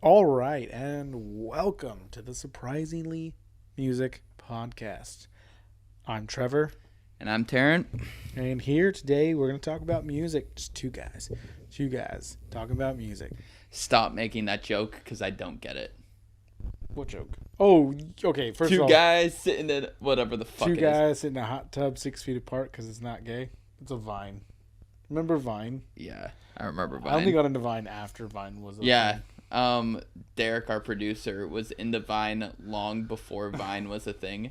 All right, and welcome to the Surprisingly Music Podcast. I'm Trevor, And I'm Tarrant. and here today we're going to talk about music. Just two guys talking about music. Stop making that joke because I don't get it. What joke? Oh, okay. First of Two all, guys sitting in whatever the fuck two it is. guys in a hot tub 6 feet apart because it's not gay. It's a Vine. Remember Vine? Yeah, I remember Vine. I only got into Vine after Vine was a Yeah, thing. Derek, our producer, was into Vine long before Vine was a thing.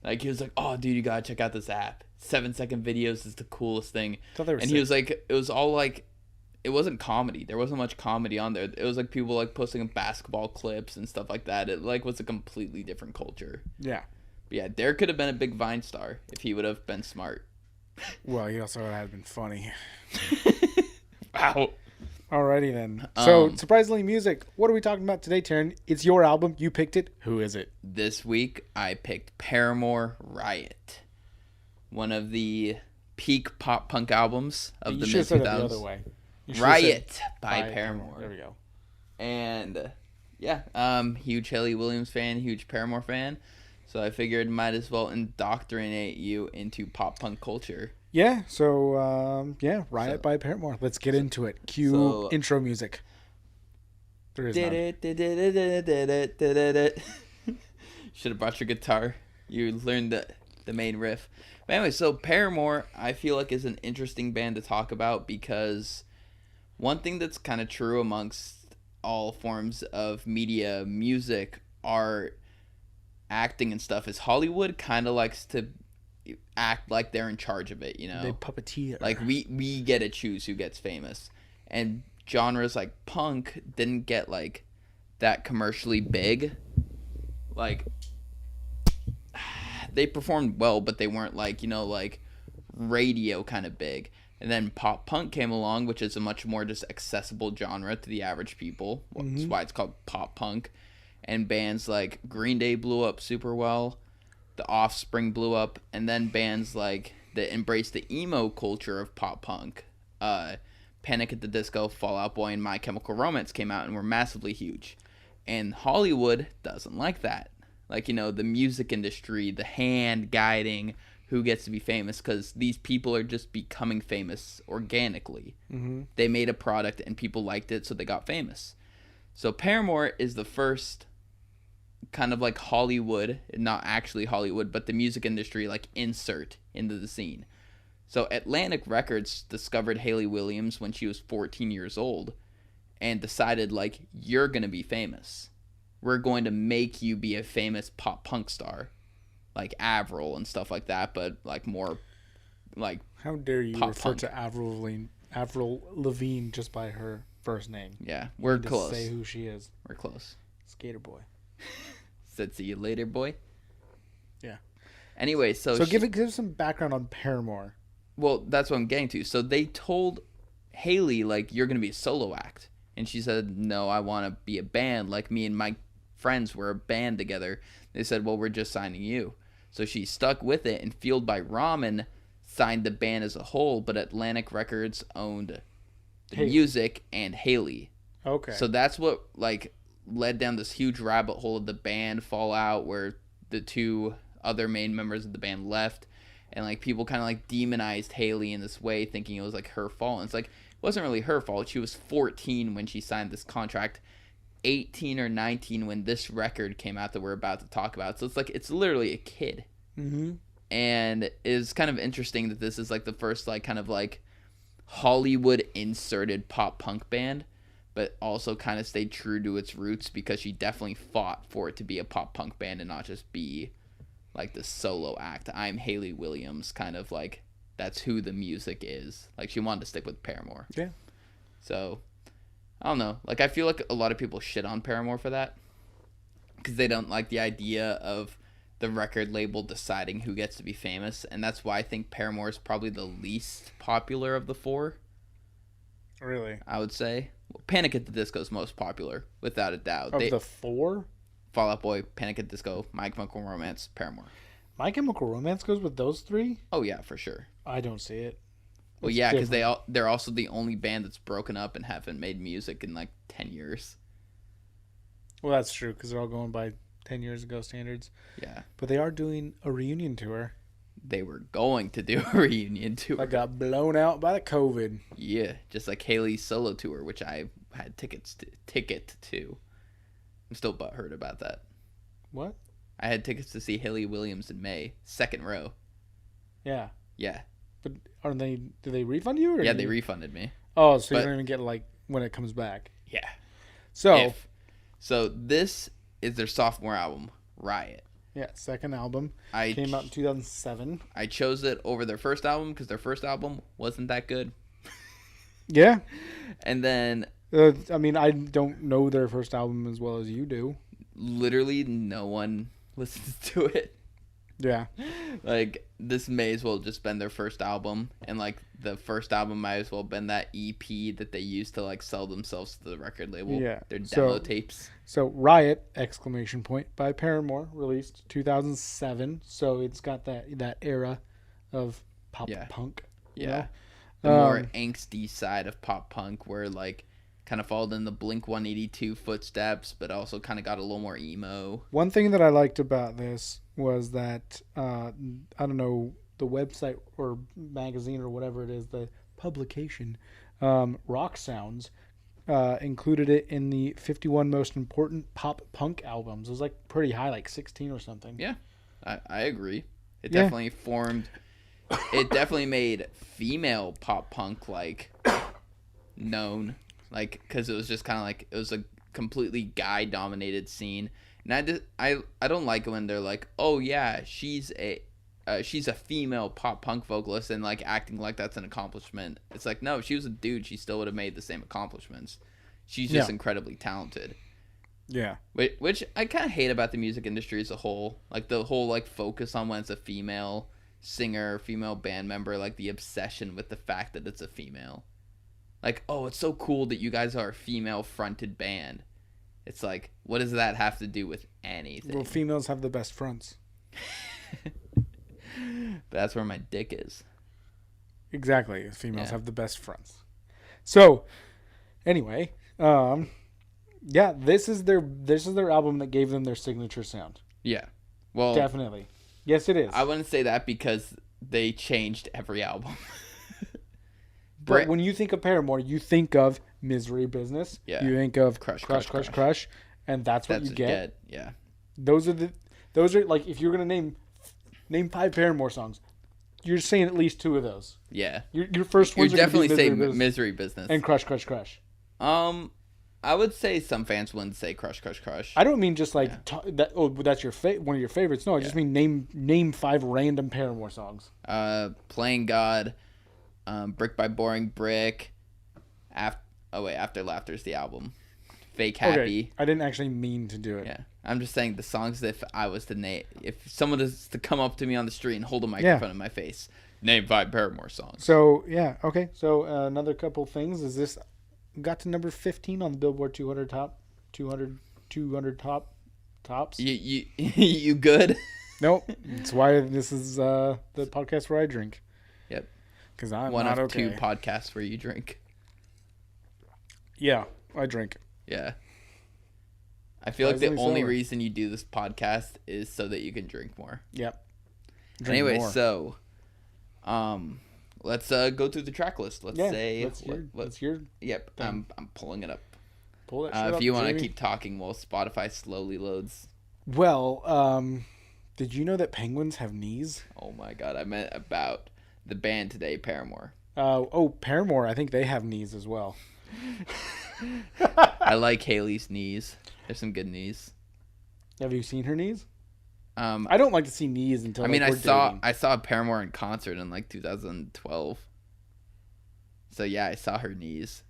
Like, he was like, oh, dude, you gotta check out this app. 7-second videos is the coolest thing. I thought they were And he was like, it was all like, it wasn't comedy. There wasn't much comedy on there. It was like people like posting basketball clips and stuff like that. It like was a completely different culture. Yeah. But yeah, Derek could have been a big Vine star if he would have been smart. Well, he also would have been funny. Wow. Alrighty then. So, surprisingly, music. What are we talking about today, Taryn? It's your album. You picked it. Who is it? This week, I picked Paramore Riot. One of the peak pop punk albums of You the should mid have said it the 2000s. other way. You should have Riot said by Paramore. There we go. And yeah, huge Hayley Williams fan, huge Paramore fan. So I figured might as well indoctrinate you into pop punk culture. Yeah, so, Riot by Paramore. Let's get into it. Cue intro music. There is none. Should have brought your guitar. You learned the main riff. But anyway, so Paramore, I feel like, is an interesting band to talk about because one thing that's kind of true amongst all forms of media, music, art, acting, and stuff is Hollywood kind of likes to act like they're in charge of it, you know? They puppeteer. Like, we get to choose who gets famous. And genres like punk didn't get, like, that commercially big. Like, they performed well, but they weren't, like, you know, like, radio kind of big. And then pop punk came along, which is a much more just accessible genre to the average people. That's why it's called pop punk. And bands like Green Day blew up super well. The Offspring blew up, and then bands like that embraced the emo culture of pop punk, Panic at the Disco, Fall Out Boy, and My Chemical Romance came out and were massively huge. And Hollywood doesn't like that. Like, you know, the music industry, the hand guiding who gets to be famous, because these people are just becoming famous organically. Mm-hmm. They made a product and people liked it, so they got famous. So Paramore is the first kind of like Hollywood, not actually Hollywood, but the music industry, like, insert into the scene. So Atlantic Records discovered Hayley Williams when she was 14 years old and decided, like, you're going to be famous. We're going to make you be a famous pop punk star, like Avril and stuff like that, but like more like, how dare you pop refer punk. to Avril Lavigne just by her first name? Yeah, we're Just close. say who she is. We're close. Skater boy. Said see you later, boy. Yeah. Anyway, so give some background on Paramore. Well, that's what I'm getting to. So they told Hayley, like, you're going to be a solo act. And she said, no, I want to be a band. Like, me and my friends were a band together. They said, well, we're just signing you. So she stuck with it, and Fueled by Ramen signed the band as a whole, but Atlantic Records owned the music and Hayley. Okay. So that's what, like, led down this huge rabbit hole of the band fallout where the two other main members of the band left, and, like, people kind of, like, demonized Hayley in this way, thinking it was, like, her fault. And it's like, it wasn't really her fault. She was 14 when she signed this contract, 18 or 19 when this record came out that we're about to talk about. So it's like, it's literally a kid. Mm-hmm. And it's kind of interesting that this is, like, the first, like, kind of, like, Hollywood inserted pop punk band, but also kind of stayed true to its roots because she definitely fought for it to be a pop punk band and not just be, like, the solo act. I'm Hayley Williams, kind of, like, that's who the music is. Like, she wanted to stick with Paramore. Yeah. So, I don't know. Like, I feel like a lot of people shit on Paramore for that because they don't like the idea of the record label deciding who gets to be famous, and that's why I think Paramore is probably the least popular of the four. Really? I would say. Well, Panic at the Disco is most popular, without a doubt. Of the four? Fall Out Boy, Panic at the Disco, My Chemical Romance, Paramore. My Chemical Romance goes with those three? Oh, yeah, for sure. I don't see it. Well, yeah, because they're also the only band that's broken up and haven't made music in, like, 10 years. Well, that's true because they're all going by 10 years ago standards. Yeah. But they are doing a reunion tour. They were going to do a reunion tour. That got blown out by the COVID. Yeah, just like Hayley's solo tour, which I had ticket to. I'm still butthurt about that. What? I had tickets to see Hayley Williams in May, second row. Yeah. Yeah. But did they refund you? Or yeah, they refunded me. Oh, so you don't even get when it comes back. Yeah. So this is their sophomore album, Riot. Yeah, second album. Came out in 2007. I chose it over their first album because their first album wasn't that good. Yeah. And then... I don't know their first album as well as you do. Literally no one listens to it. Yeah. Like, this may as well just been their first album. And, like, the first album might as well been that EP that they used to, like, sell themselves to the record label. Yeah. Their demo tapes. So, Riot, ! By Paramore, released 2007. So, it's got that era of pop punk. Yeah. The more angsty side of pop punk where, like, kind of followed in the Blink-182 footsteps, but also kind of got a little more emo. One thing that I liked about this was that, I don't know, the website or magazine or whatever it is, the publication, Rock Sounds, included it in the 51 most important pop punk albums. It was like pretty high, like 16 or something. Yeah, I agree. It definitely it definitely made female pop punk, like, known. Like, because it was just kind of like, it was a completely guy-dominated scene. And I don't like it when they're like, oh, yeah, she's a female pop punk vocalist and, like, acting like that's an accomplishment. It's like, no, if she was a dude, she still would have made the same accomplishments. She's just incredibly talented. Yeah. Which I kind of hate about the music industry as a whole. Like, the whole, like, focus on when it's a female singer, female band member, like, the obsession with the fact that it's a female. Like, oh, it's so cool that you guys are a female-fronted band. It's like, what does that have to do with anything? Well, females have the best fronts. But that's where my dick is. Exactly. Females have the best fronts. So, anyway, this is their album that gave them their signature sound. Yeah. Well, definitely. Yes, it is. I wouldn't say that because they changed every album. But when you think of Paramore, you think of Misery Business. Yeah. You think of Crush, and that's what you get. Yeah. Those are like, if you're gonna name 5 Paramore songs, you're saying at least 2 of those. Yeah. Your first ones you're are definitely saying Misery Business and Crush. I would say some fans wouldn't say Crush. I don't mean just like that's your one of your favorites. No, I just mean name 5 random Paramore songs. Playing God. Brick by Boring Brick. After Laughter's the album. Fake Happy. Okay. I didn't actually mean to do it. Yeah. I'm just saying the songs that if I was to name, if someone was to come up to me on the street and hold a microphone in my face, name 5 Paramore songs. So, yeah. Okay. So, another couple things is this got to number 15 on the Billboard 200 tops. You good? Nope. That's why this is the podcast where I drink. Yep. Because I'm one not of okay. 2 podcasts where you drink. Yeah, I drink. Yeah. I feel like the only reason you do this podcast is so that you can drink more. Yep. Anyway, so let's go through the track list. Let's say what's your Yep, I'm pulling it up. Pull that shit up, if you want to Jamie. keep talking while Spotify slowly loads. Well, did you know that penguins have knees? Oh my god, I meant about the band today, Paramore. Paramore, I think they have knees as well. I like Hayley's knees. There's some good knees. Have you seen her knees? I don't like to see knees until I saw Paramore in concert in like 2012. So yeah, I saw her knees.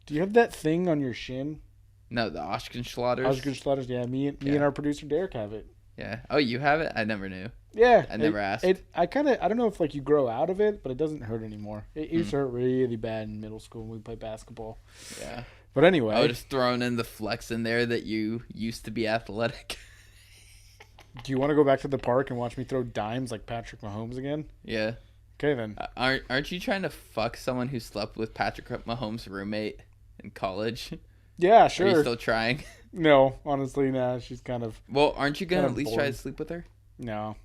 Do you have that thing on your shin? No, the Oshkenschlotters. Oshkenschlotters, yeah. Me and our producer Derek have it. Yeah. Oh, you have it? I never knew. Yeah. I never asked. I don't know if like you grow out of it, but it doesn't hurt anymore. It used to hurt really bad in middle school when we played basketball. Yeah. But anyway. I just throwing in the flex in there that you used to be athletic. Do you want to go back to the park and watch me throw dimes like Patrick Mahomes again? Yeah. Okay, then. Aren't you trying to fuck someone who slept with Patrick Mahomes' roommate in college? Yeah, sure. Are you still trying? No, honestly, nah. She's kind of Well, aren't you gonna kind at of least try to bored. sleep with her? No.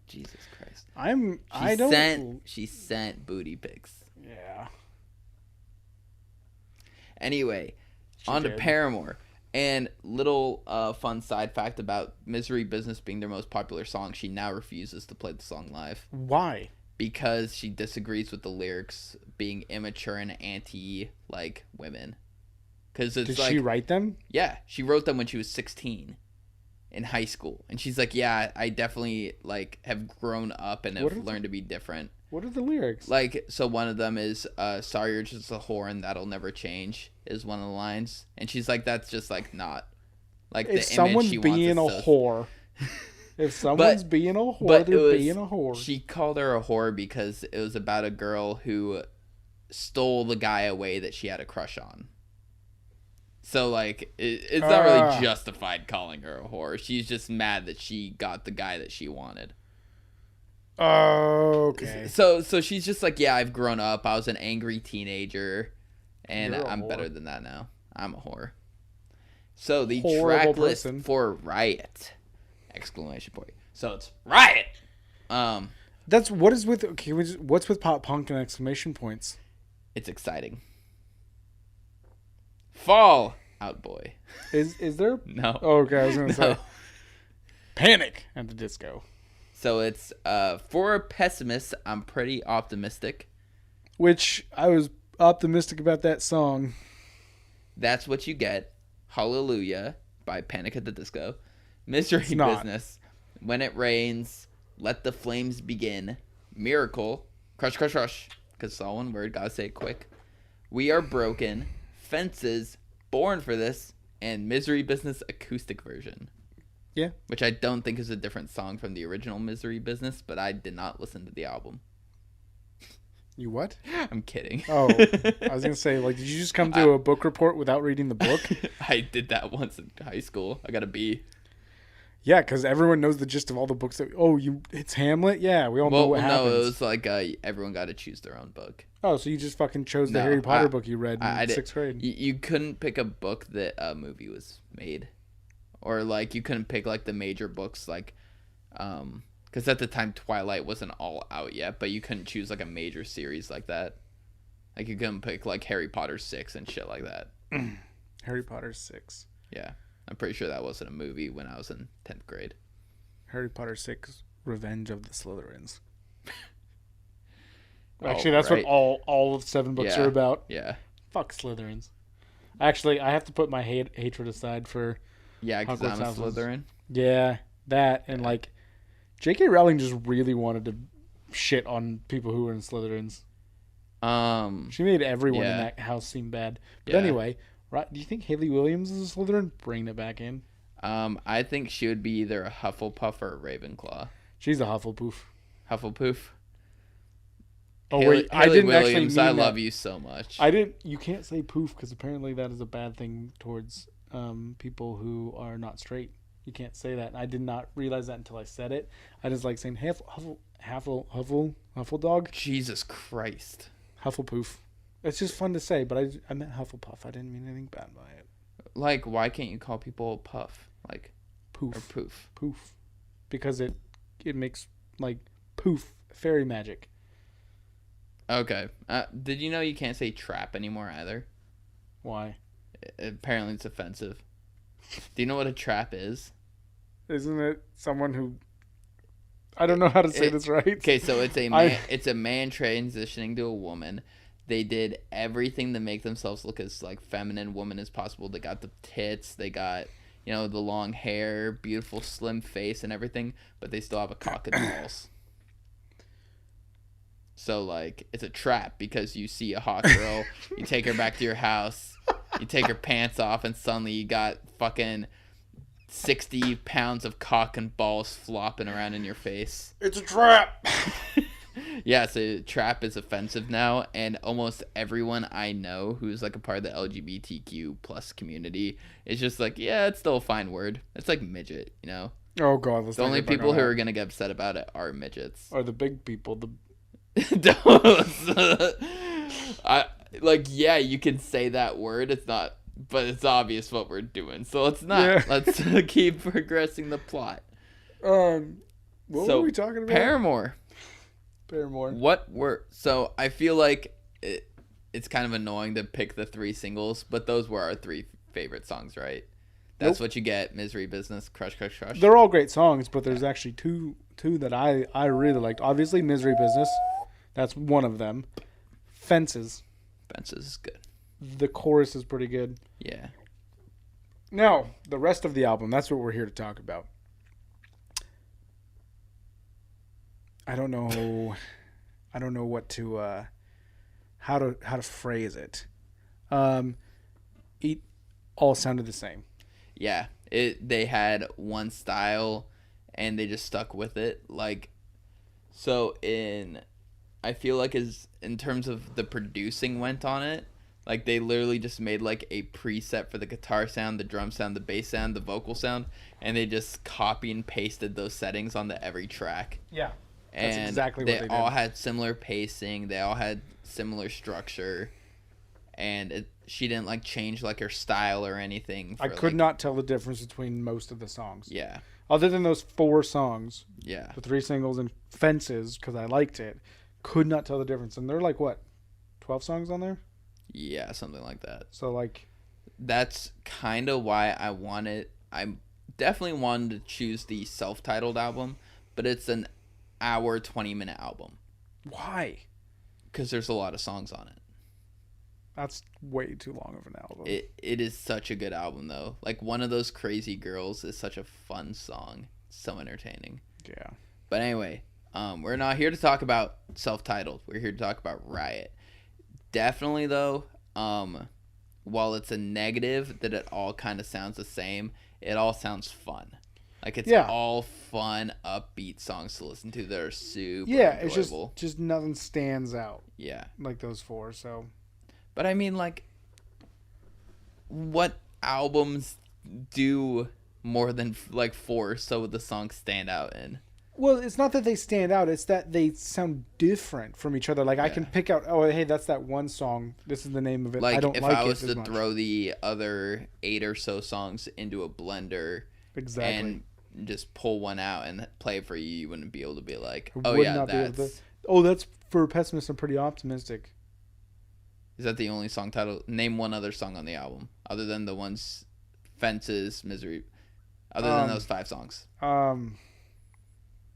Jesus Christ. I don't. She sent booty pics. Yeah. Anyway, She on to did. Paramore. And little fun side fact about Misery Business being their most popular song, she now refuses to play the song live Why? because she disagrees with the lyrics being immature and anti like women. Because it's Did like she write them? yeah, she wrote them when she was 16 in high school, and she's like, yeah, I definitely like have grown up and have learned to be different. What are the lyrics? Like, so one of them is, sorry, you're just a whore and that'll never change, is one of the lines. And she's like, that's just, like, not, like, If the image someone's she being a wants. whore, if someone's being a whore, they're being a whore. She called her a whore because it was about a girl who stole the guy away that she had a crush on. So, like, it's not really justified calling her a whore. She's just mad that she got the guy that she wanted. Oh, okay. So she's just like, yeah, I've grown up. I was an angry teenager, and I'm whore. better than that now. I'm a whore. So the Horrible track list person. for Riot! Exclamation point. So it's Riot. That's what is with. Okay, what's with pop punk and exclamation points? It's exciting. Fall Out Boy. Is there? No. Oh, okay, I was gonna say Panic at the Disco. So it's for a pessimist, I'm pretty optimistic. Which I was optimistic about that song. That's What You Get. Hallelujah by Panic at the Disco. Misery It's not. Business. When It Rains. Let the Flames Begin. Miracle. Crush, crush, crush. Because it's all one word. Gotta say it quick. We Are Broken. Fences. Born for This. And Misery Business acoustic version. Yeah. Which I don't think is a different song from the original Misery Business, but I did not listen to the album. You what? I'm kidding. Oh, I was gonna say, like, did you just come to a book report without reading the book? I did that once in high school. I got a B. Yeah, because everyone knows the gist of all the books. It's Hamlet. Yeah, we all know what happens. No, it was like everyone got to choose their own book. Oh, so you just fucking chose the No, Harry Potter book you read in I did- sixth grade. You couldn't pick a book that a movie was made, or like you couldn't pick like the major books, like, because at the time Twilight wasn't all out yet, but you couldn't choose like a major series like that. Like you couldn't pick like Harry Potter 6 and shit like that. Harry Potter 6. Yeah, I'm pretty sure that wasn't a movie when I was in 10th grade. Harry Potter 6, Revenge of the Slytherins. Oh, Actually, that's right. what all of 7 books are about. Yeah. Fuck Slytherins. Actually, I have to put my hatred aside for... Yeah, because I'm a Hogwarts houses. Slytherin. Yeah, that, and like... J.K. Rowling just really wanted to shit on people who were in Slytherins. She made everyone in that house seem bad. But Yeah. anyway, right? Do you think Hayley Williams is a Slytherin? Bring it back in. I think she would be either a Hufflepuff or a Ravenclaw. She's a Hufflepuff. Hufflepuff. Oh wait, I Haley didn't Williams, actually I mean love that. you so much. I didn't. You can't say poof because apparently that is a bad thing towards people who are not straight. You can't say that. I did not realize that until I said it. I just like saying Huffledog, Jesus Christ. Hufflepoof. It's just fun to say, but I meant Hufflepuff. I didn't mean anything bad by it. Like, why can't you call people puff? Like, Poof. or poof? Poof, because it makes like poof fairy magic. Okay. Did you know you can't say trap anymore either? Why? Apparently it's offensive. Do you know what a trap is? Isn't it someone who? I don't know how to say this right. Okay, so it's a man. It's a man transitioning to a woman. They did everything to make themselves look as like feminine woman as possible. They got the tits. They got the long hair, beautiful slim face, and everything. But they still have a cock and balls. So like it's a trap because you see a hot girl, you take her back to your house, you take her pants off, and suddenly you got fucking 60 pounds of cock and balls flopping around in your face. It's a trap. Yeah, so trap is offensive now, and almost everyone I know who's like a part of the LGBTQ plus community is just like, yeah, it's still a fine word. It's like midget, Oh god, The only people who are gonna get upset about it are midgets. are the big people. Yeah, you can say that word. It's not but it's obvious what we're doing, so let's not. Yeah. Let's keep progressing the plot. What So, were we talking about? Paramore. Paramore. So I feel like it's kind of annoying to pick the 3 singles, but those were our 3 favorite songs, right? That's what you get: Misery Business, Crush, Crush, Crush. They're all great songs, but there's actually two that I really liked. Obviously, Misery Business. That's one of them. Fences. Fences is good. The chorus is pretty good. Yeah. Now, the rest of the album, that's what we're here to talk about. I don't know what to how to phrase it. It all sounded the same. Yeah. They had one style and they just stuck with it. Like, so I feel like in terms of the producing went on it, like they literally just made like a preset for the guitar sound, the drum sound, the bass sound, the vocal sound, and they just copy and pasted those settings onto every track. Yeah. And that's exactly what they did. They all had similar pacing, they all had similar structure, and she didn't like change like her style or anything. I could not tell the difference between most of the songs. Yeah. Other than those 4 songs. Yeah. The 3 singles and Fences, because I liked it. Could not tell the difference. And they're like, what, 12 songs on there? Yeah, something like that. So, like... That's kind of why I definitely wanted to choose the self-titled album, but it's an hour, 20-minute album. Why? Because there's a lot of songs on it. That's way too long of an album. It is such a good album, though. Like, One of Those Crazy Girls is such a fun song. It's so entertaining. Yeah. But anyway, we're not here to talk about self-titled. We're here to talk about Riot. Definitely, though, while it's a negative that it all kind of sounds the same, it all sounds fun. Like, it's all fun, upbeat songs to listen to that are super enjoyable. It's just nothing stands out. Yeah. Like those 4, so... But I mean, like, what albums do more than like 4 so the songs stand out in? Well, it's not that they stand out. It's that they sound different from each other. Like, I can pick out, oh, hey, that's that one song. This is the name of it. Like, I don't if like I was it to throw the other 8 or so songs into a blender and just pull one out and play it for you, you wouldn't be able to be like, oh, yeah, that's... Oh, that's for Pessimist and Pretty Optimistic. Is that the only song title? Name one other song on the album, other than the ones Fences, Misery, other than those 5 songs.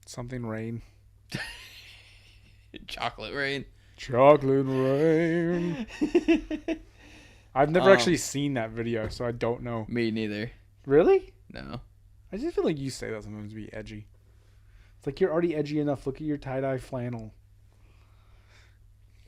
Something Rain. Chocolate Rain. Chocolate Rain. I've never actually seen that video, so I don't know. Me neither. Really? No. I just feel like you say that sometimes to be edgy. It's like you're already edgy enough. Look at your tie-dye flannel.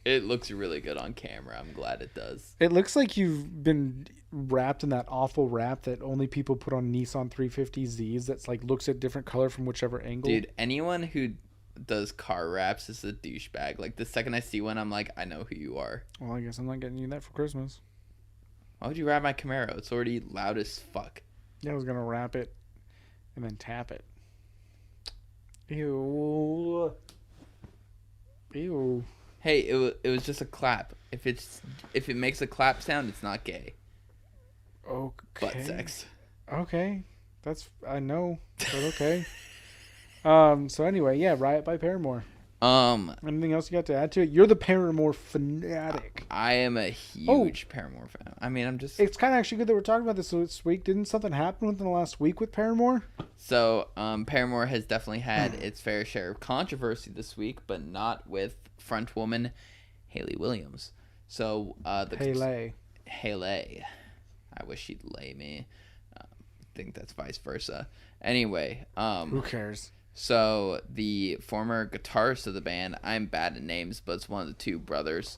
It looks really good on camera. I'm glad it does. It looks like you've been wrapped in that awful wrap that only people put on Nissan 350Zs that's like looks at different color from whichever angle. Dude, anyone who does car wraps is a douchebag. Like, the second I see one, I'm like, I know who you are. Well, I guess I'm not getting you that for Christmas. Why would you wrap my Camaro? It's already loud as fuck. Yeah, I was going to wrap it and then tap it. Ew. Ew. Hey, it was just a clap. If it makes a clap sound, it's not gay. Okay. Butt sex. Okay. I know, but okay. So anyway, yeah, Riot by Paramore. Anything else you got to add to it? You're the Paramore fanatic. I am a huge Paramore fan. I mean, It's kind of actually good that we're talking about this week. Didn't something happen within the last week with Paramore? So, Paramore has definitely had its fair share of controversy this week, but not with frontwoman Hayley Williams. So, Hayley. I wish she'd lay me. I think that's vice versa. Anyway, who cares? So, the former guitarist of the band, I'm bad at names, but it's one of the 2 brothers.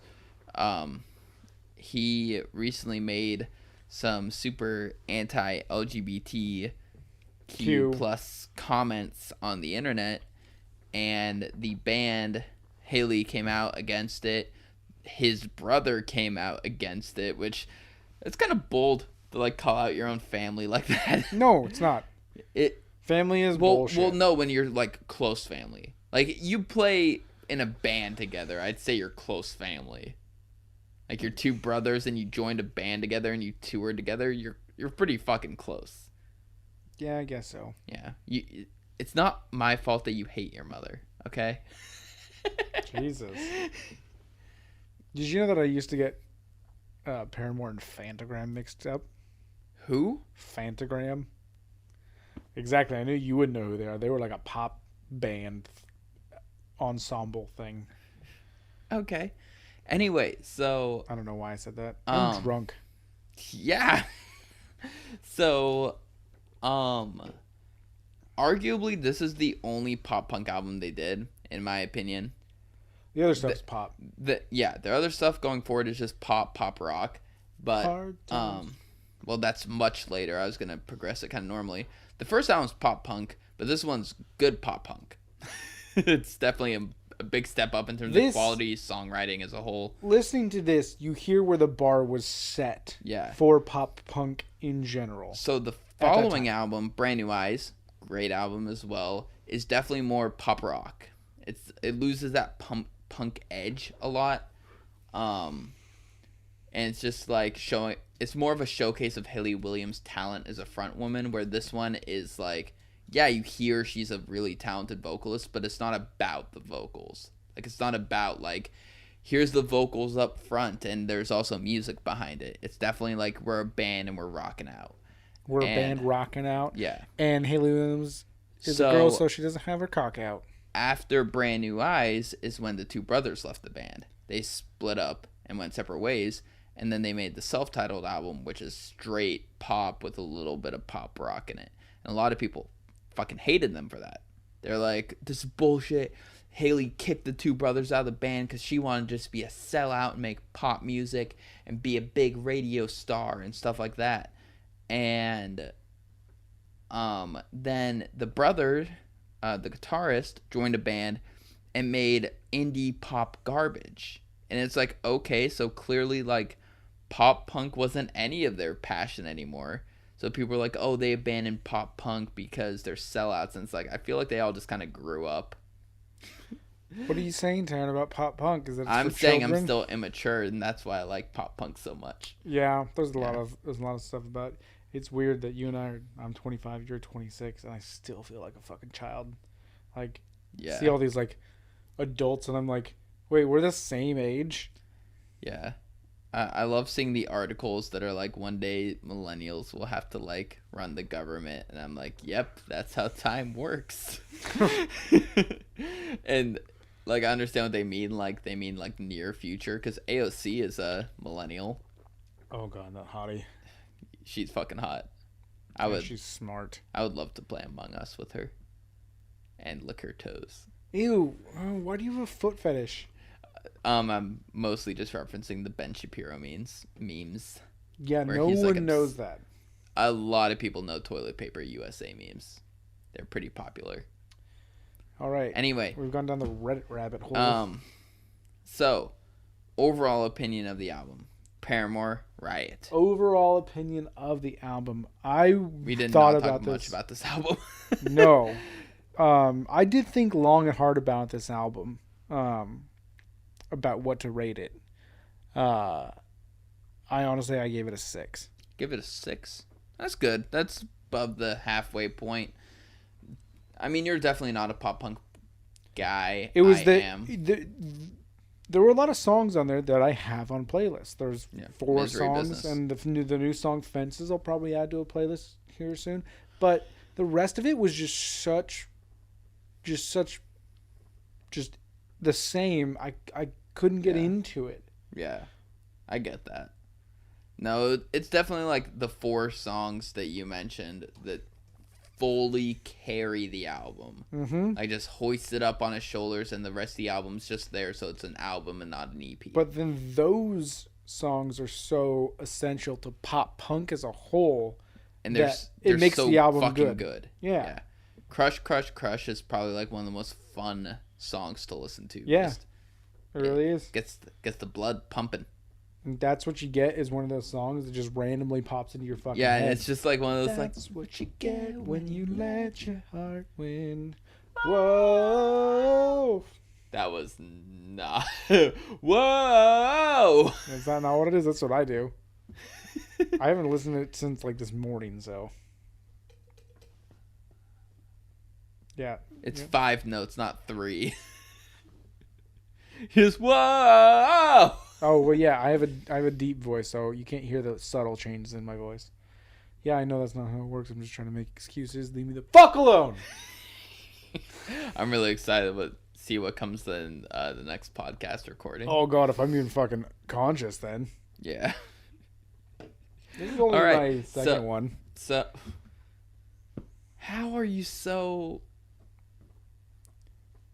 He recently made some super anti-LGBTQ plus comments on the internet, and the band, Hayley, came out against it. His brother came out against it, which it's kind of bold to like call out your own family like that. No, it's not. Family is bullshit. Well, no, when you're like close family, like you play in a band together, I'd say you're close family. Like you're two brothers and you joined a band together and you toured together. You're pretty fucking close. Yeah, I guess so. Yeah. It's not my fault that you hate your mother, okay? Jesus. Did you know that I used to get Paramore and Fantagram mixed up? Who? Fantagram. Exactly. I knew you wouldn't know who they are. They were like a pop band ensemble thing. Okay. Anyway, so I don't know why I said that. I'm drunk. Yeah. So, arguably this is the only pop punk album they did, in my opinion. The other stuff's pop. Their other stuff going forward is just pop rock. But well, that's much later. I was gonna progress it kind of normally. The first album's pop punk, but this one's good pop punk. It's definitely a big step up in terms of quality songwriting as a whole. Listening to this, you hear where the bar was set for pop punk in general. So the following album, Brand New Eyes, great album as well, is definitely more pop rock. It loses that punk edge a lot. And it's just like showing, it's more of a showcase of Hayley Williams' talent as a front woman, where this one is like, yeah, you hear she's a really talented vocalist, but it's not about the vocals. Like, it's not about, like, here's the vocals up front and there's also music behind it. It's definitely like we're a band and we're rocking out. We're a band rocking out. Yeah. And Hayley Williams is a girl, so she doesn't have her cock out. After Brand New Eyes is when the two brothers left the band. They split up and went separate ways, and then they made the self-titled album, which is straight pop with a little bit of pop rock in it. And a lot of people fucking hated them for that. They're like, this is bullshit. Hayley kicked the two brothers out of the band because she wanted to just be a sellout and make pop music and be a big radio star and stuff like that. And then the brother, the guitarist, joined a band and made indie pop garbage. And it's like, okay, so clearly like pop punk wasn't any of their passion anymore. So people are like, oh, they abandoned pop punk because they're sellouts. And it's like, I feel like they all just kind of grew up. What are you saying, Taryn, about pop punk? Is that I'm saying children? I'm still immature, and that's why I like pop punk so much. Yeah, there's a lot of stuff about it. It's weird that you and I'm 25, you're 26, and I still feel like a fucking child. Like, see all these like adults, and I'm like, wait, we're the same age? Yeah. I love seeing the articles that are like, one day millennials will have to like run the government, and I'm like, yep, that's how time works. And like, I understand what they mean. Like, they mean like near future, because AOC is a millennial. Oh god, that hottie. She's fucking hot. She's smart. I would love to play Among Us with her and lick her toes. Ew, why do you have a foot fetish? I'm mostly just referencing the Ben Shapiro memes. Yeah, no one knows that. A lot of people know Toilet Paper USA memes. They're pretty popular. All right. Anyway, we've gone down the Reddit rabbit hole. So, overall opinion of the album. Paramore, Riot. Overall opinion of the album. We did not talk much about this album. No. I did think long and hard about this album. About what to rate it. I gave it a 6. Give it a 6? That's good. That's above the halfway point. I mean, you're definitely not a pop punk guy. It was there were a lot of songs on there that I have on playlists. There's 4 Misery songs, Business. and the new song Fences I'll probably add to a playlist here soon. But the rest of it was just the same. I couldn't get into it. Yeah, I get that. No, it's definitely like the 4 songs that you mentioned that fully carry the album. Mm-hmm. Like, just hoist it up on his shoulders, and the rest of the album's just there, so it's an album and not an EP. But then those songs are so essential to pop punk as a whole, and it makes so the album fucking good. Yeah. Crush, Crush, Crush is probably like one of the most fun songs to listen to. Yeah, it really is. Gets the blood pumping. And that's what you get, is one of those songs that just randomly pops into your fucking head. Yeah, and it's just like one of those that's what you get when you let your heart win. Whoa. That was not. Whoa! Is that not what it is? That's what I do. I haven't listened to it since like this morning, so. Yeah. It's yeah. 5 notes, not 3. Just whoa! Oh well, yeah. I have a deep voice, so you can't hear the subtle changes in my voice. Yeah, I know that's not how it works. I'm just trying to make excuses. Leave me the fuck alone. I'm really excited to see what comes in the next podcast recording. Oh god, if I'm even fucking conscious, then. Yeah. This is only my second one. So, how are you so?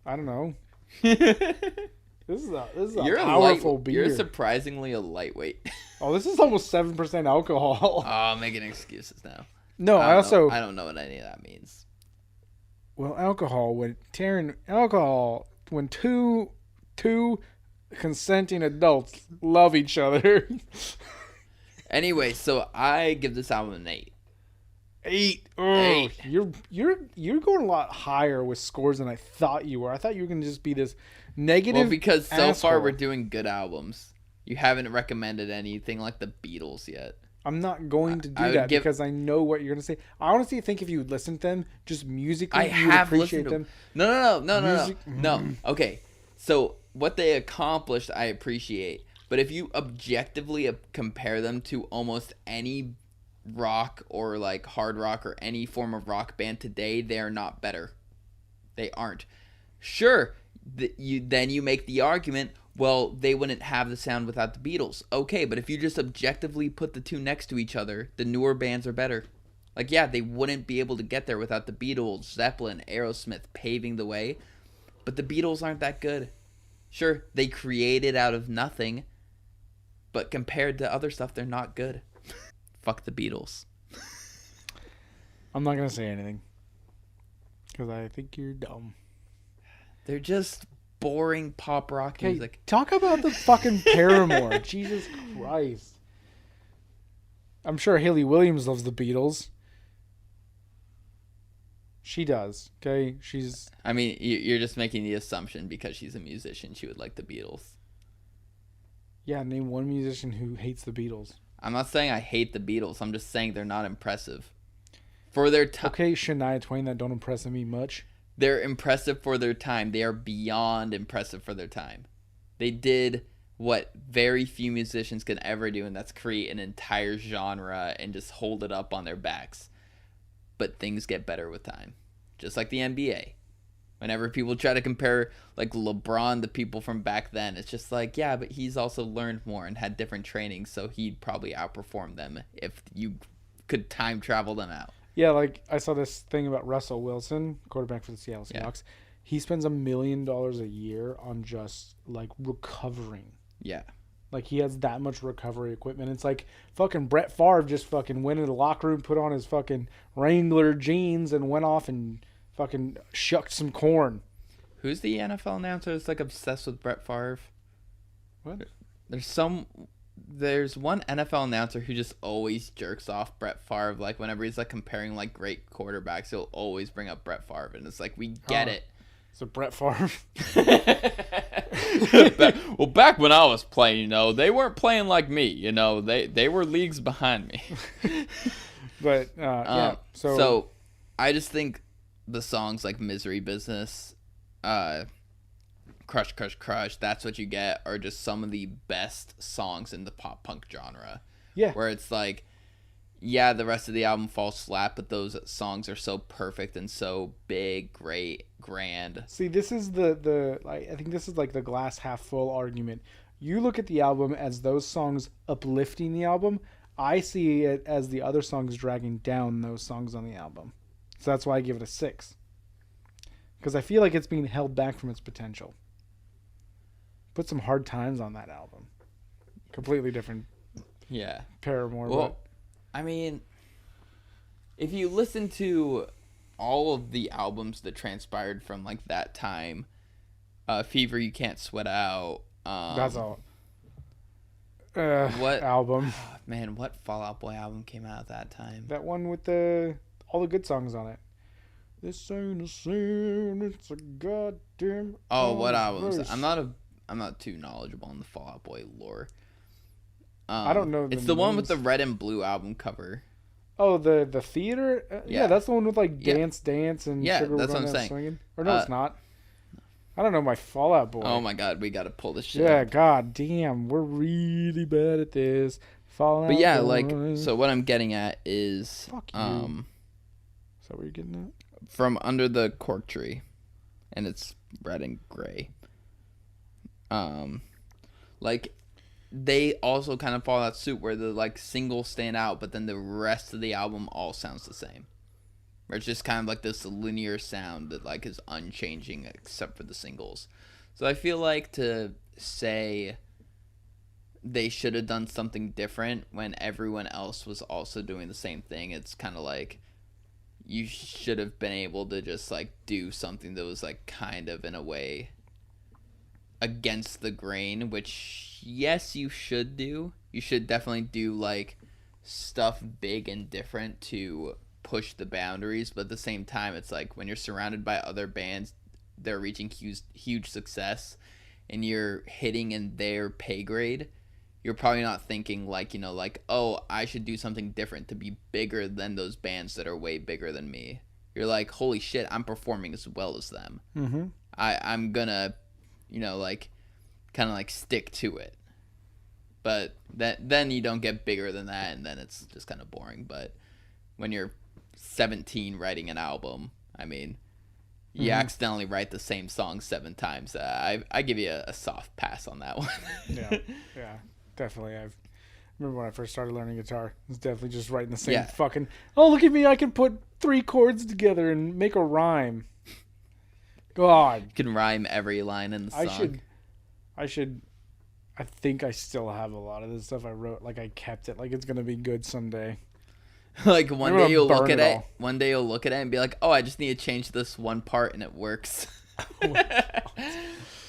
I don't know. This is a powerful beer. You're surprisingly a lightweight. Oh, this is almost 7% alcohol. Oh, I'm making excuses now. No, I don't know what any of that means. Well, when two consenting adults love each other. Anyway, so I give this album an 8. 8. Oh, 8. You're going a lot higher with scores than I thought you were. I thought you were going to just be this negative. Well, because so asshole. far we're doing good albums. You haven't recommended anything like the Beatles yet. I'm not going to do that because I know what you're going to say. I honestly think if you listen to them, just musically, you would appreciate them. No. Okay, so what they accomplished, I appreciate. But if you objectively compare them to almost any rock or like hard rock or any form of rock band today, they are not better. They aren't. Sure, then you make the argument, well, they wouldn't have the sound without the Beatles. Okay, but if you just objectively put the two next to each other, the newer bands are better. Like, yeah, they wouldn't be able to get there without the Beatles, Zeppelin, Aerosmith paving the way. But the Beatles aren't that good. Sure, they created out of nothing, but compared to other stuff, they're not good. Fuck the Beatles. I'm not going to say anything because I think you're dumb. They're just boring pop rock music. Talk about the fucking Paramore. Jesus Christ. I'm sure Hayley Williams loves the Beatles. She does. Okay, I mean, you're just making the assumption because she's a musician, she would like the Beatles. Yeah, name one musician who hates the Beatles. I'm not saying I hate the Beatles. I'm just saying they're not impressive for their time. Okay, Shania Twain, that don't impress me much. They're impressive for their time. They are beyond impressive for their time. They did what very few musicians can ever do, and that's create an entire genre and just hold it up on their backs. But things get better with time. Just like the NBA. Whenever people try to compare like LeBron to people from back then, it's just like, yeah, but he's also learned more and had different training, so he'd probably outperform them if you could time travel them out. Yeah, like I saw this thing about Russell Wilson, quarterback for the Seattle Seahawks. Yeah. He spends $1 million a year on just like recovering. Yeah. Like he has that much recovery equipment. It's like fucking Brett Favre just fucking went into the locker room, put on his fucking Wrangler jeans and went off and fucking shucked some corn. Who's the NFL announcer that's like obsessed with Brett Favre? What? There's one NFL announcer who just always jerks off Brett Favre. Like whenever he's like comparing like great quarterbacks, he'll always bring up Brett Favre, and it's like we get it. So Brett Favre. Back when I was playing, they weren't playing like me. They were leagues behind me. But yeah, so I just think the songs like "Misery Business," "Crush, Crush, Crush," "That's What You Get" are just some of the best songs in the pop punk genre. Yeah, where it's like, yeah, the rest of the album falls flat, but those songs are so perfect and so big, great, grand. See, this is I think this is like the glass half full argument. You look at the album as those songs uplifting the album. I see it as the other songs dragging down those songs on the album. So that's why I give it a 6. Because I feel like it's being held back from its potential. Put some Hard Times on that album. Completely different. Yeah. Paramore. Well, I mean, if you listen to all of the albums that transpired from like that time, Fever You Can't Sweat Out. That's all. What album? Man, what Fall Out Boy album came out at that time? That one with all the good songs on it. This ain't a sin, it's a goddamn. Oh, what albums? verse. I'm not too knowledgeable on the Fall Out Boy lore. I don't know. It's the one with the red and blue album cover. Oh, the theater. Yeah, that's the one with like dance and Sugar that's what I'm saying. Swinging. Or no, it's not. I don't know my Fall Out Boy. Oh my god, we gotta pull this shit. Yeah, up. god damn, we're really bad at this. Fall Out But yeah, Boy. like, so what I'm getting at is, Fuck you. Is that what you're getting at? From Under the Cork Tree, and it's red and gray. Like, they also kind of follow that suit where the like singles stand out, but then the rest of the album all sounds the same. Where it's just kind of like this linear sound that like is unchanging except for the singles. So I feel like to say they should have done something different when everyone else was also doing the same thing, it's kind of like you should have been able to just like do something that was like kind of in a way against the grain, which yes, you should do. You should definitely do like stuff big and different to push the boundaries, but at the same time, it's like when you're surrounded by other bands, they're reaching huge success, and you're hitting in their pay grade. You're probably not thinking like, you know, like, oh, I should do something different to be bigger than those bands that are way bigger than me. You're like, holy shit, I'm performing as well as them. Mm-hmm. I'm gonna, you know, like, kind of like stick to it. But then you don't get bigger than that, and then it's just kind of boring. But when you're 17 writing an album, I mean, you accidentally write the same song 7 times. I give you a soft pass on that one. yeah, definitely. I remember when I first started learning guitar, it was definitely just writing the same fucking, oh, look at me, I can put 3 chords together and make a rhyme. God. You can rhyme every line in the song. I think I still have a lot of this stuff I wrote. Like, I kept it. Like, it's going to be good someday. Like, one day you'll look at it. One day you'll look at it and be like, oh, I just need to change this one part and it works.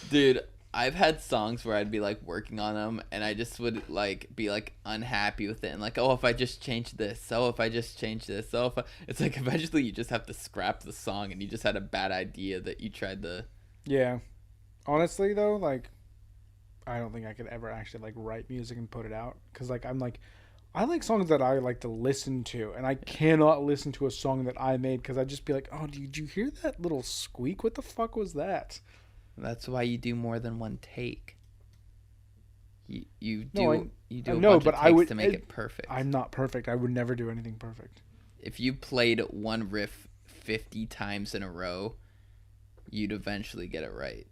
Dude, I've had songs where I'd be like working on them and I just would like be like unhappy with it and like, oh, if I just change this, oh, if I just change this, oh, it's like eventually you just have to scrap the song and you just had a bad idea that you tried to. Yeah. Honestly though, like, I don't think I could ever actually like write music and put it out, because like I like songs that I like to listen to, and I cannot listen to a song that I made because I'd just be like, oh, did you hear that little squeak? What the fuck was that? That's why you do more than one take. You do a bunch of takes to make it perfect. I'm not perfect. I would never do anything perfect. If you played one riff 50 times in a row, you'd eventually get it right.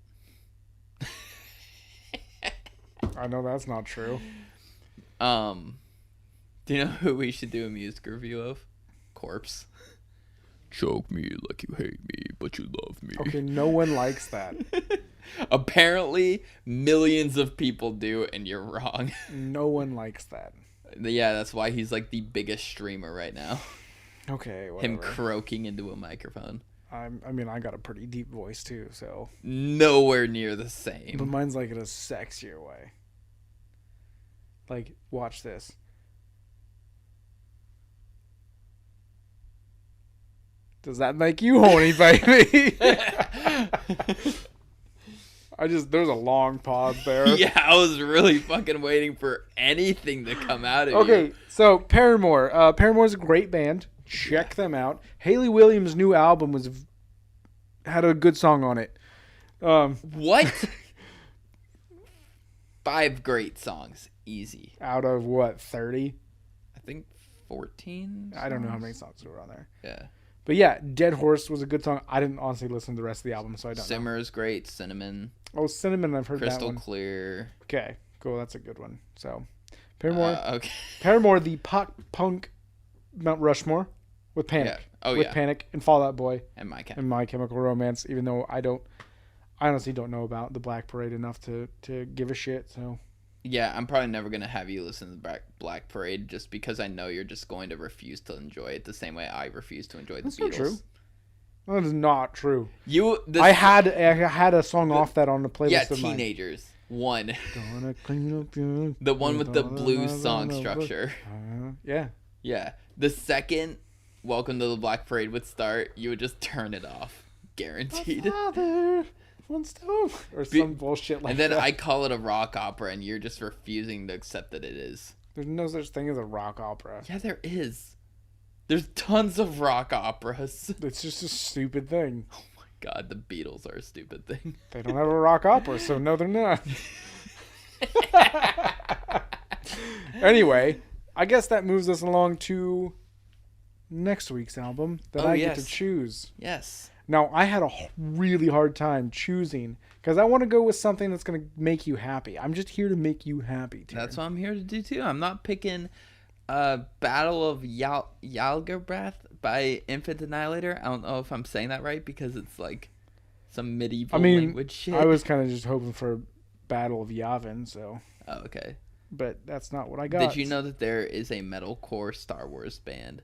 I know that's not true. Do you know who we should do a music review of? Corpse. Choke me like you hate me, but you love me. Okay, no one likes that. Apparently, millions of people do, and you're wrong. No one likes that. Yeah, that's why he's like the biggest streamer right now. Okay, whatever. Him croaking into a microphone. I mean, I got a pretty deep voice too, so. Nowhere near the same. But mine's like in a sexier way. Like, watch this. Does that make you horny, baby? There's a long pause there. Yeah, I was really fucking waiting for anything to come out of you. Okay, so Paramore. Paramore's a great band. Check them out. Hayley Williams' new album had a good song on it. What? 5 great songs. Easy. Out of what, 30? I think 14 songs? I don't know how many songs were on there. Yeah. But yeah, Dead Horse was a good song. I didn't honestly listen to the rest of the album, so I don't know. Simmer's great. Cinnamon. Oh, Cinnamon, I've heard Crystal that one. Clear. Okay, cool. That's a good one. So, Paramore. Okay. Paramore, the pop punk Mount Rushmore with Panic. Yeah. With Panic and Fall Out Boy. And My Chemical Romance, even though I honestly don't know about the Black Parade enough to give a shit, so. Yeah, I'm probably never going to have you listen to the Black Parade just because I know you're just going to refuse to enjoy it the same way I refuse to enjoy the Beatles. That's not true. That is not true. I had a song off that on the playlist. Yeah, of Teenagers. One. Gonna clean up your, the one with the blues song structure. Yeah. Yeah. The second Welcome to the Black Parade would start, you would just turn it off. Guaranteed. My father wants to... Or some bullshit like that. And then that. I call it a rock opera, and you're just refusing to accept that it is. There's no such thing as a rock opera. Yeah, there is. There's tons of rock operas. It's just a stupid thing. Oh my god, the Beatles are a stupid thing. They don't have a rock opera, so no, they're not. Anyway, I guess that moves us along to next week's album that I get to choose. Yes. Now, I had a really hard time choosing because I want to go with something that's going to make you happy. I'm just here to make you happy, Taryn. That's what I'm here to do, too. I'm not picking Battle of Yalgabrath by Infant Annihilator. I don't know if I'm saying that right because it's like some medieval language shit. I was kind of just hoping for Battle of Yavin, so... Oh, okay. But that's not what I got. Did you know that there is a metalcore Star Wars band?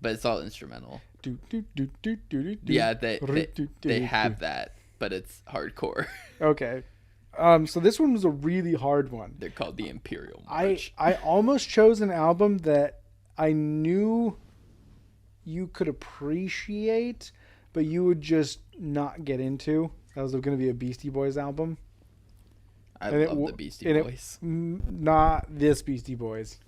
But it's all instrumental. Yeah, they have that, but it's hardcore. Okay. So this one was a really hard one. They're called the Imperial March. I almost chose an album that I knew you could appreciate, but you would just not get into. That was going to be a Beastie Boys album. I love the Beastie Boys. Not this Beastie Boys.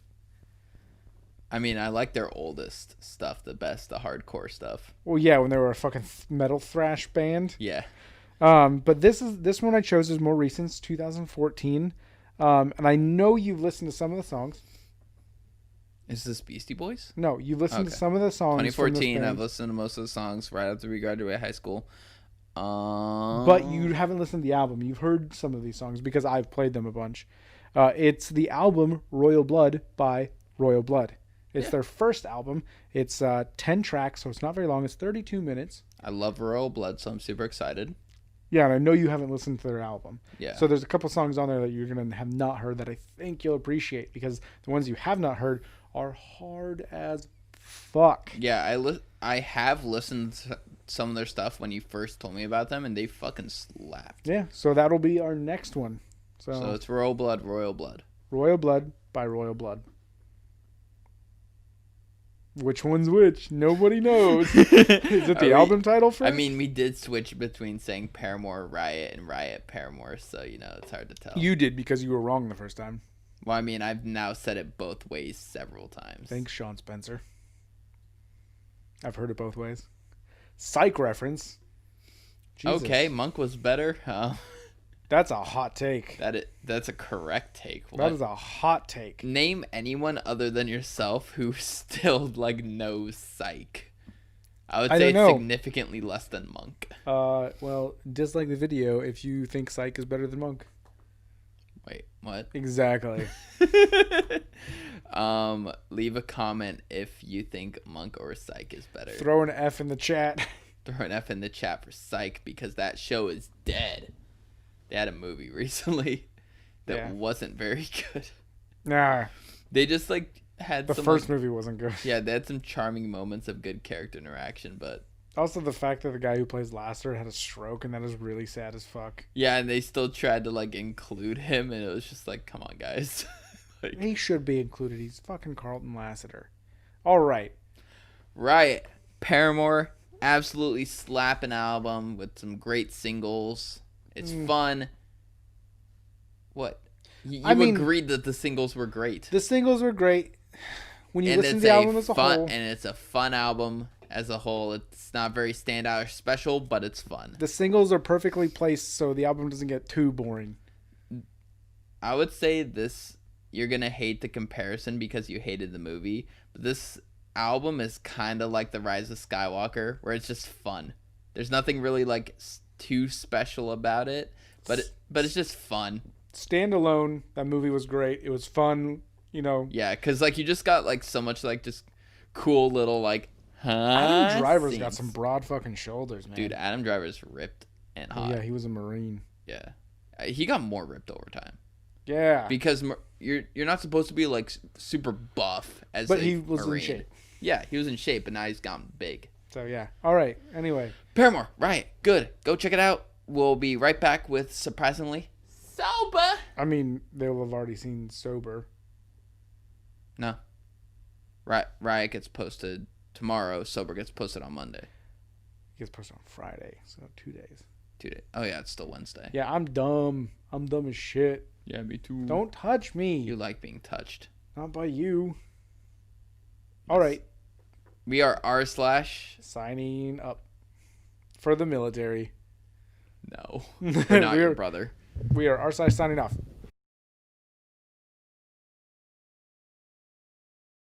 I mean, I like their oldest stuff the best, the hardcore stuff. Well, yeah, when they were a fucking metal thrash band. Yeah. But this one I chose is more recent, it's 2014. And I know you've listened to some of the songs. Is this Beastie Boys? No, you've listened to some of the songs. 2014, I've listened to most of the songs right after we graduated high school. But you haven't listened to the album. You've heard some of these songs because I've played them a bunch. It's the album Royal Blood by Royal Blood. It's their first album. It's 10 tracks, so it's not very long. It's 32 minutes. I love Royal Blood, so I'm super excited. Yeah, and I know you haven't listened to their album. Yeah. So there's a couple songs on there that you're going to have not heard that I think you'll appreciate because the ones you have not heard are hard as fuck. Yeah, I have listened to some of their stuff when you first told me about them, and they fucking slapped. Yeah, so that'll be our next one. So it's Royal Blood, Royal Blood. Royal Blood by Royal Blood. Which one's which? Nobody knows. Is it the album title first? I mean, we did switch between saying Paramore Riot and Riot Paramore, so, it's hard to tell. You did because you were wrong the first time. Well, I mean, I've now said it both ways several times. Thanks, Sean Spencer. I've heard it both ways. Psych reference. Jesus. Okay, Monk was better. That's a hot take. That's a correct take. What? That is a hot take. Name anyone other than yourself who still knows Psych. I would say significantly less than Monk. Well, dislike the video if you think Psych is better than Monk. Wait, what? Exactly. Leave a comment if you think Monk or Psych is better. Throw an F in the chat. Throw an F in the chat for Psych because that show is dead. They had a movie recently that wasn't very good. Nah. They just had the first movie wasn't good. Yeah, they had some charming moments of good character interaction, but also the fact that the guy who plays Lasser had a stroke, and that is really sad as fuck. Yeah, and they still tried to include him, and it was just come on, guys. He should be included. He's fucking Carlton Lasseter. All right. Riot. Paramore, absolutely slapping album with some great singles. It's fun. What? You agreed that the singles were great. The singles were great. When you listen to the album as a whole. And it's a fun album as a whole. It's not very standout or special, but it's fun. The singles are perfectly placed so the album doesn't get too boring. I would say this, you're going to hate the comparison because you hated the movie, but this album is kind of like The Rise of Skywalker, where it's just fun. There's nothing really too special about it, but it's just fun. Standalone, that movie was great. It was fun, Yeah, because you just got so much just cool little Adam Driver's scenes. Got some broad fucking shoulders, man. Dude, Adam Driver's ripped and hot. Yeah, he was a Marine. Yeah, he got more ripped over time. Yeah, because you're not supposed to be super buff as but he was Marine. In shape. Yeah, he was in shape, but now he's gotten big. So yeah. All right. Anyway, Paramore, Riot, good. Go check it out. We'll be right back with Surprisingly Sober. I mean, they'll have already seen Sober. No. Riot gets posted tomorrow. Sober gets posted on Monday. It gets posted on Friday, so 2 days. 2 days. Oh yeah, it's still Wednesday. Yeah, I'm dumb. I'm dumb as shit. Yeah, me too. Don't touch me. You like being touched. Not by you. All right. We are r/ signing up for the military. No, we're not your brother. We are r/ signing off.